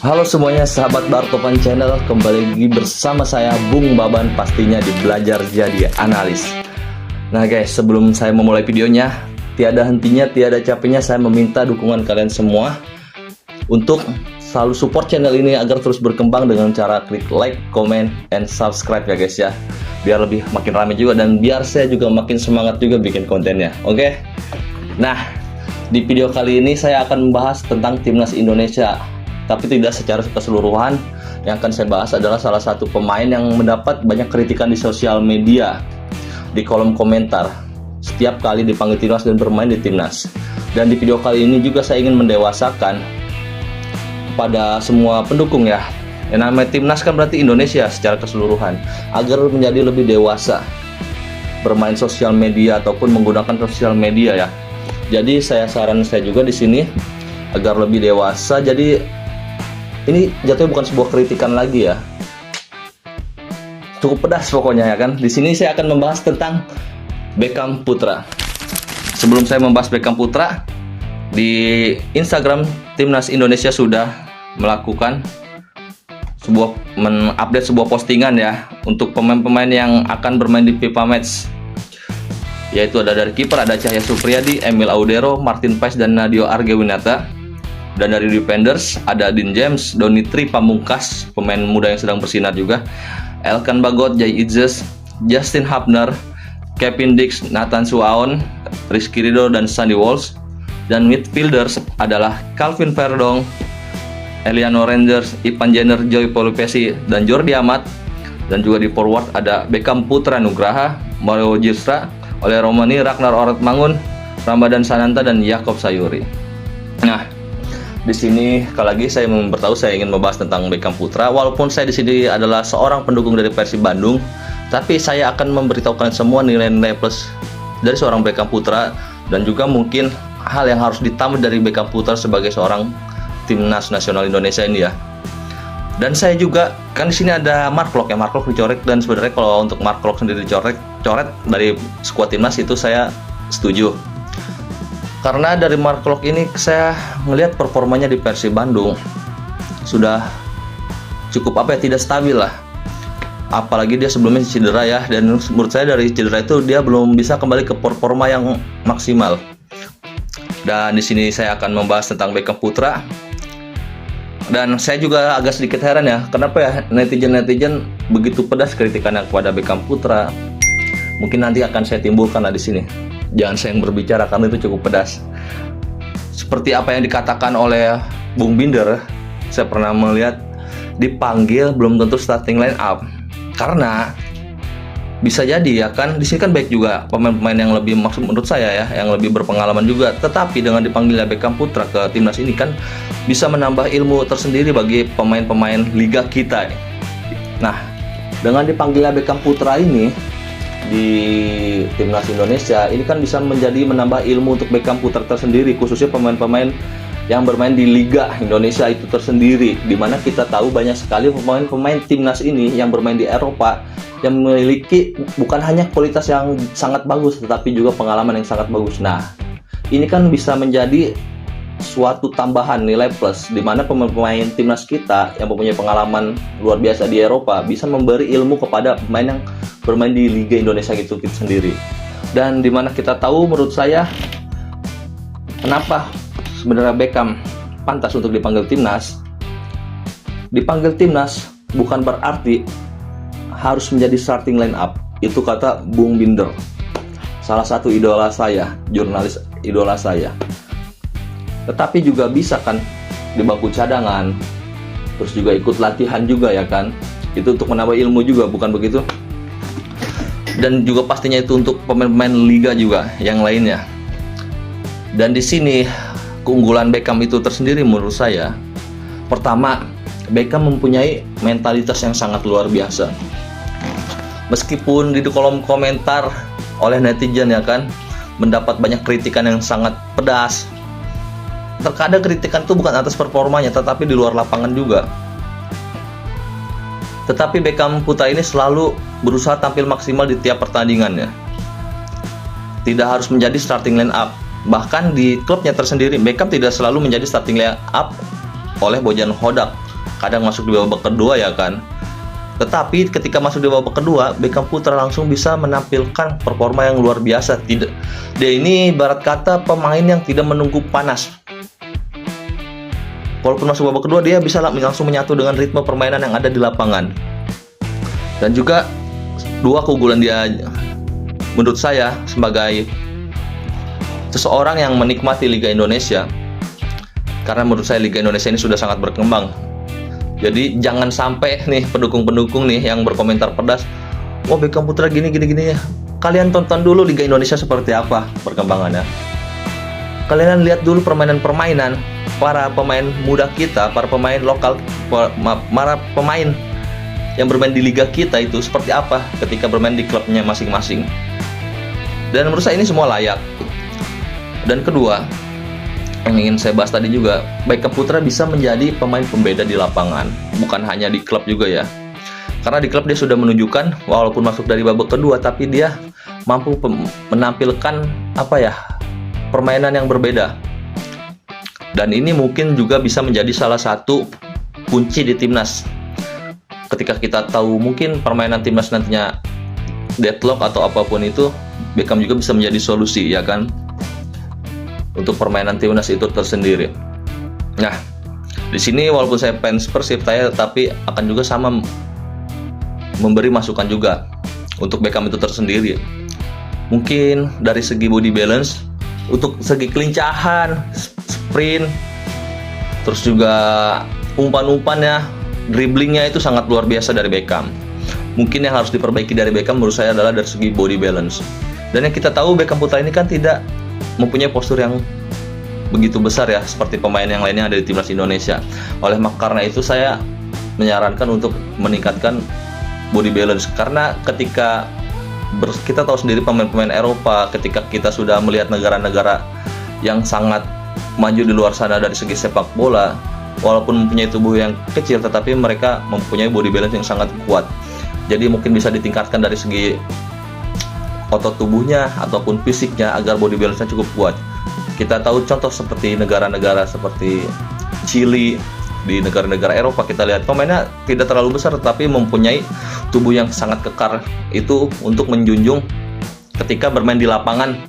Halo semuanya, sahabat Bartopan Channel, kembali lagi bersama saya Bung Baban, pastinya di Belajar Jadi Analis. Nah guys, sebelum saya memulai videonya, tiada hentinya, tiada capeknya saya meminta dukungan kalian semua untuk selalu support channel ini agar terus berkembang dengan cara klik like, comment, and subscribe ya guys ya. Biar lebih makin ramai juga dan biar saya juga makin semangat juga bikin kontennya. Oke? Nah, di video kali ini saya akan membahas tentang Timnas Indonesia. Tapi tidak secara keseluruhan. Yang akan saya bahas adalah salah satu pemain yang mendapat banyak kritikan di sosial media, di kolom komentar setiap kali dipanggil timnas dan bermain di timnas. Dan di video kali ini juga saya ingin mendewasakan pada semua pendukung ya. Yang namanya timnas kan berarti Indonesia secara keseluruhan, agar menjadi lebih dewasa bermain sosial media ataupun menggunakan sosial media ya. Jadi saran saya juga di sini agar lebih dewasa. Jadi ini jatuhnya bukan sebuah kritikan lagi ya. Cukup pedas pokoknya ya kan. Di sini saya akan membahas tentang Beckham Putra. Sebelum saya membahas Beckham Putra, di Instagram Timnas Indonesia sudah melakukan mengupdate sebuah postingan ya untuk pemain-pemain yang akan bermain di FIFA Match. Yaitu ada dari kiper ada Cahya Supriyadi, Emil Audero, Martin Paes dan Nadio Argewinata. Dan dari defenders ada Dean James, Donitri Pamungkas, pemain muda yang sedang bersinar juga, Elkan Bagot, Jay Itzes, Justin Hubner, Kevin Dix, Nathan Suaon, Rizky Ridho dan Sandy Walsh. Dan midfielders adalah Calvin Verdong, Eliano Rangers, Ivan Jenner, Joy Polipesi dan Jordi Amat. Dan juga di forward ada Beckham Putra Nugraha, Mario Gisra, Ole Romani, Ragnar Ortmangun, Ramadan Sananta dan Yakob Sayuri. Nah, di sini sekali lagi saya memberitahu saya ingin membahas tentang Beckham Putra. Walaupun saya di sini adalah seorang pendukung dari Persib Bandung, tapi saya akan memberitahukan semua nilai-nilai plus dari seorang Beckham Putra dan juga mungkin hal yang harus ditambah dari Beckham Putra sebagai seorang timnas nasional Indonesia ini ya. Dan saya juga kan di sini ada Mark Klok ya, Mark Klok dicoret, dan sebenarnya kalau untuk Mark Klok sendiri dicoret dari skuad timnas itu saya setuju. Karena dari Mark Klok ini saya ngelihat performanya di Persib Bandung sudah cukup tidak stabil lah. Apalagi dia sebelumnya cedera ya, dan menurut saya dari cedera itu dia belum bisa kembali ke performa yang maksimal. Dan di sini saya akan membahas tentang Beckham Putra. Dan saya juga agak sedikit heran ya, kenapa ya netizen begitu pedas kritikannya kepada Beckham Putra. Mungkin nanti akan saya timbulkan lah di sini. Jangan saya yang berbicara karena itu cukup pedas. Seperti apa yang dikatakan oleh Bung Binder, saya pernah melihat dipanggil belum tentu starting line up. Karena bisa jadi ya kan, di sini kan baik juga pemain-pemain yang lebih, maksud menurut saya ya, yang lebih berpengalaman juga. Tetapi dengan dipanggilnya Beckham Putra ke timnas ini kan bisa menambah ilmu tersendiri bagi pemain-pemain liga kita. Nah, dengan dipanggilnya Beckham Putra ini di timnas Indonesia ini kan bisa menambah ilmu untuk Beckham Putra tersendiri, khususnya pemain-pemain yang bermain di Liga Indonesia itu tersendiri, dimana kita tahu banyak sekali pemain-pemain timnas ini yang bermain di Eropa yang memiliki bukan hanya kualitas yang sangat bagus tetapi juga pengalaman yang sangat bagus. Nah, ini kan bisa menjadi suatu tambahan nilai plus di mana pemain timnas kita yang mempunyai pengalaman luar biasa di Eropa bisa memberi ilmu kepada pemain yang bermain di Liga Indonesia gitu sendiri. Dan di mana kita tahu, menurut saya kenapa sebenarnya Beckham pantas untuk dipanggil timnas. Dipanggil timnas bukan berarti harus menjadi starting line up. Itu kata Bung Binder, salah satu idola saya, jurnalis idola saya. Tetapi juga bisa kan di bangku cadangan, terus juga ikut latihan juga ya kan. Itu untuk menambah ilmu juga, bukan begitu? Dan juga pastinya itu untuk pemain-pemain liga juga yang lainnya. Dan di sini keunggulan Beckham itu tersendiri menurut saya. Pertama, Beckham mempunyai mentalitas yang sangat luar biasa. Meskipun di kolom komentar oleh netizen ya kan mendapat banyak kritikan yang sangat pedas. Terkadang kritikan itu bukan atas performanya tetapi di luar lapangan juga. Tetapi Beckham Putra ini selalu berusaha tampil maksimal di tiap pertandingannya. Tidak harus menjadi starting line up. Bahkan di klubnya tersendiri, Beckham tidak selalu menjadi starting line up oleh Bojan Hodak. kadang masuk di babak kedua ya kan. Tetapi ketika masuk di babak kedua, Beckham Putra langsung bisa menampilkan performa yang luar biasa. Dia ini ibarat kata pemain yang tidak menunggu panas. Walaupun masuk babak kedua, dia bisa langsung menyatu dengan ritme permainan yang ada di lapangan. Dan juga dua keunggulan dia menurut saya sebagai seseorang yang menikmati Liga Indonesia. Karena menurut saya Liga Indonesia ini sudah sangat berkembang. Jadi jangan sampai nih pendukung-pendukung nih yang berkomentar pedas, "Wah, Beckham Putra gini ya." Kalian tonton dulu Liga Indonesia seperti apa perkembangannya. Kalian lihat dulu permainan-permainan para pemain muda kita, para pemain lokal, para pemain yang bermain di liga kita itu seperti apa ketika bermain di klubnya masing-masing. Dan menurut saya ini semua layak. Dan kedua, yang ingin saya bahas tadi juga, Beckham Putra bisa menjadi pemain pembeda di lapangan, bukan hanya di klub juga ya. Karena di klub dia sudah menunjukkan walaupun masuk dari babak kedua, tapi dia mampu menampilkan permainan yang berbeda. Dan ini mungkin juga bisa menjadi salah satu kunci di timnas. Ketika kita tahu mungkin permainan timnas nantinya deadlock atau apapun itu, Beckham juga bisa menjadi solusi ya kan, untuk permainan timnas itu tersendiri. Nah, di sini walaupun saya fans Persib, tapi akan juga sama memberi masukan juga untuk Beckham itu tersendiri. Mungkin dari segi body balance, untuk segi kelincahan, sprint, terus juga umpan-umpannya, dribblingnya itu sangat luar biasa dari Beckham. Mungkin yang harus diperbaiki dari Beckham menurut saya adalah dari segi body balance. Dan yang kita tahu Beckham Putra ini kan tidak mempunyai postur yang begitu besar ya seperti pemain yang lainnya ada di timnas Indonesia. Karena itu saya menyarankan untuk meningkatkan body balance, karena ketika kita tahu sendiri pemain-pemain Eropa, ketika kita sudah melihat negara-negara yang sangat maju di luar sana dari segi sepak bola, walaupun mempunyai tubuh yang kecil tetapi mereka mempunyai body balance yang sangat kuat. Jadi mungkin bisa ditingkatkan dari segi otot tubuhnya ataupun fisiknya agar body balance-nya cukup kuat. Kita tahu contoh seperti negara-negara seperti Chili, di negara-negara Eropa kita lihat pemainnya tidak terlalu besar tetapi mempunyai tubuh yang sangat kekar, itu untuk menjunjung ketika bermain di lapangan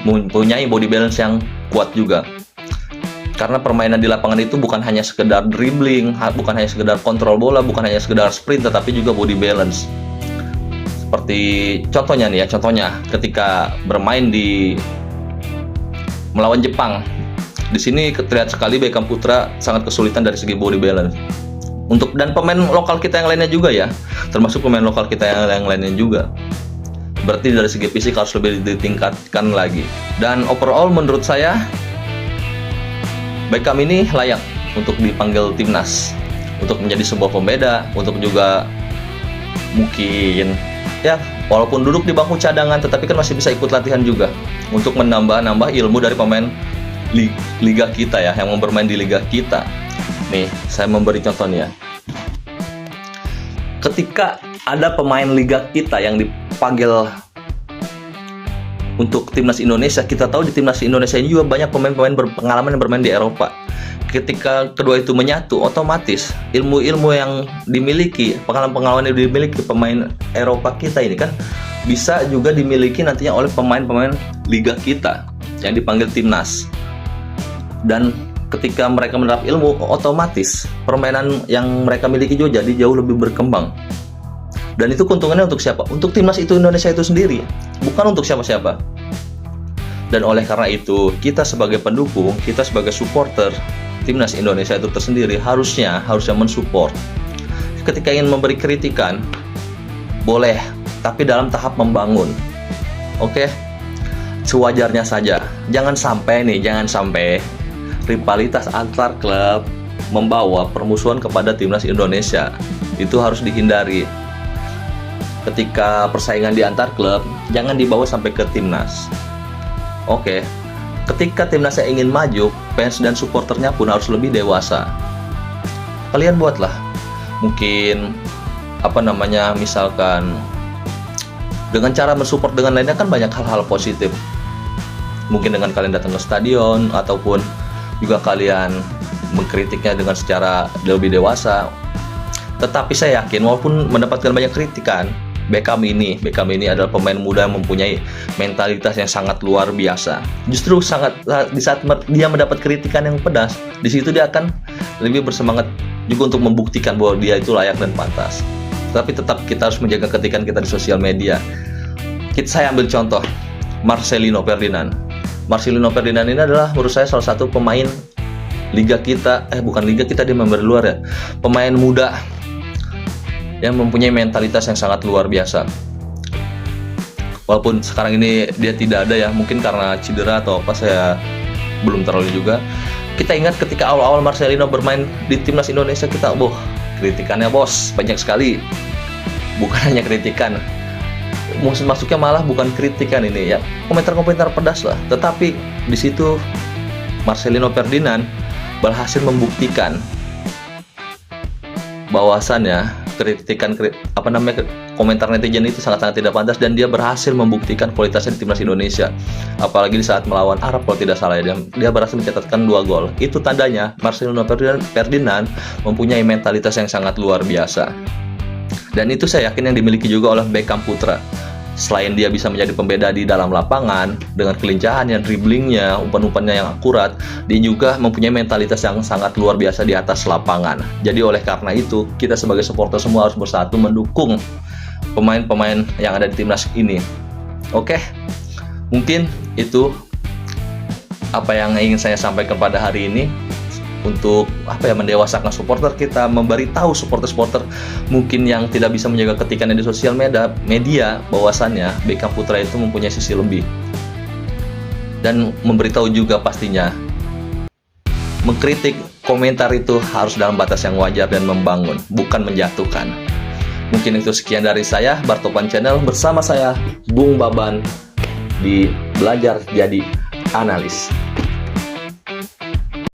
mempunyai body balance yang kuat juga. Karena permainan di lapangan itu bukan hanya sekedar dribbling, bukan hanya sekedar kontrol bola, bukan hanya sekedar sprint, tetapi juga body balance. Seperti contohnya ketika bermain di melawan Jepang, di sini terlihat sekali Beckham Putra sangat kesulitan dari segi body balance. Dan pemain lokal kita yang lainnya juga ya, termasuk pemain lokal kita yang lainnya juga. Berarti dari segi fisik harus lebih ditingkatkan lagi. Dan overall menurut saya Beckham ini layak untuk dipanggil timnas, untuk menjadi sebuah pembeda, untuk juga mungkin ya walaupun duduk di bangku cadangan tetapi kan masih bisa ikut latihan juga untuk menambah ilmu dari pemain liga kita ya, yang mau bermain di liga kita. Nih, saya memberi contoh nih ya. Ketika ada pemain liga kita yang dipanggil untuk timnas Indonesia, kita tahu di timnas Indonesia ini juga banyak pemain-pemain berpengalaman yang bermain di Eropa. Ketika kedua itu menyatu, otomatis ilmu-ilmu yang dimiliki, pengalaman-pengalaman yang dimiliki pemain Eropa kita ini kan bisa juga dimiliki nantinya oleh pemain-pemain liga kita yang dipanggil timnas. Dan ketika mereka menerap ilmu, otomatis permainan yang mereka miliki juga jadi jauh lebih berkembang. Dan itu keuntungannya untuk siapa? Untuk timnas itu Indonesia itu sendiri, bukan untuk siapa-siapa. Dan oleh karena itu, kita sebagai pendukung, kita sebagai supporter timnas Indonesia itu tersendiri harusnya mensupport. Ketika ingin memberi kritikan, boleh, tapi dalam tahap membangun. Oke? Sewajarnya saja. Jangan sampai rivalitas antar klub membawa permusuhan kepada timnas Indonesia. Itu harus dihindari. Ketika persaingan di antar klub, jangan dibawa sampai ke timnas. Oke. Ketika timnasnya ingin maju, fans dan supporternya pun harus lebih dewasa. Kalian buatlah mungkin misalkan dengan cara mensupport dengan lainnya kan banyak hal-hal positif. Mungkin dengan kalian datang ke stadion ataupun juga kalian mengkritiknya dengan secara lebih dewasa. Tetapi saya yakin walaupun mendapatkan banyak kritikan, Beckham ini adalah pemain muda yang mempunyai mentalitas yang sangat luar biasa. Justru di saat dia mendapat kritikan yang pedas, di situ dia akan lebih bersemangat juga untuk membuktikan bahwa dia itu layak dan pantas. Tapi tetap kita harus menjaga kritikan kita di sosial media. Saya ambil contoh Marcelino Ferdinand. Marcelino Ferdinand ini adalah menurut saya salah satu pemain liga kita, bukan liga kita, dia member luar ya. Pemain muda yang mempunyai mentalitas yang sangat luar biasa. Walaupun sekarang ini dia tidak ada ya, mungkin karena cedera atau apa, saya belum terlalu juga. Kita ingat ketika awal-awal Marcelino bermain di timnas Indonesia, kita kritikannya bos banyak sekali. Bukan hanya kritikan, masuknya malah bukan kritikan ini ya, komentar-komentar pedas lah. Tetapi di situ Marcelino Ferdinand berhasil membuktikan bahwasannya komentar netizen itu sangat-sangat tidak pantas, dan dia berhasil membuktikan kualitasnya di timnas Indonesia. Apalagi di saat melawan Arab kalau tidak salah ya, dia berhasil mencatatkan 2 gol. Itu tandanya Marcelino Ferdinand mempunyai mentalitas yang sangat luar biasa. Dan itu saya yakin yang dimiliki juga oleh Beckham Putra. Selain dia bisa menjadi pembeda di dalam lapangan dengan kelincahannya, dribblingnya, umpan-umpannya yang akurat, dia juga mempunyai mentalitas yang sangat luar biasa di atas lapangan. Jadi oleh karena itu, kita sebagai supporter semua harus bersatu mendukung pemain-pemain yang ada di timnas ini. Oke, mungkin itu apa yang ingin saya sampaikan pada hari ini. Untuk mendewasakan supporter kita, memberitahu supporter-supporter mungkin yang tidak bisa menjaga ketikannya di sosial media bahwasannya Beckham Putra itu mempunyai sisi lebih. Dan memberitahu juga pastinya mengkritik komentar itu harus dalam batas yang wajar dan membangun, bukan menjatuhkan. Mungkin itu sekian dari saya, Bartopan Channel, bersama saya Bung Baban di Belajar Jadi Analis.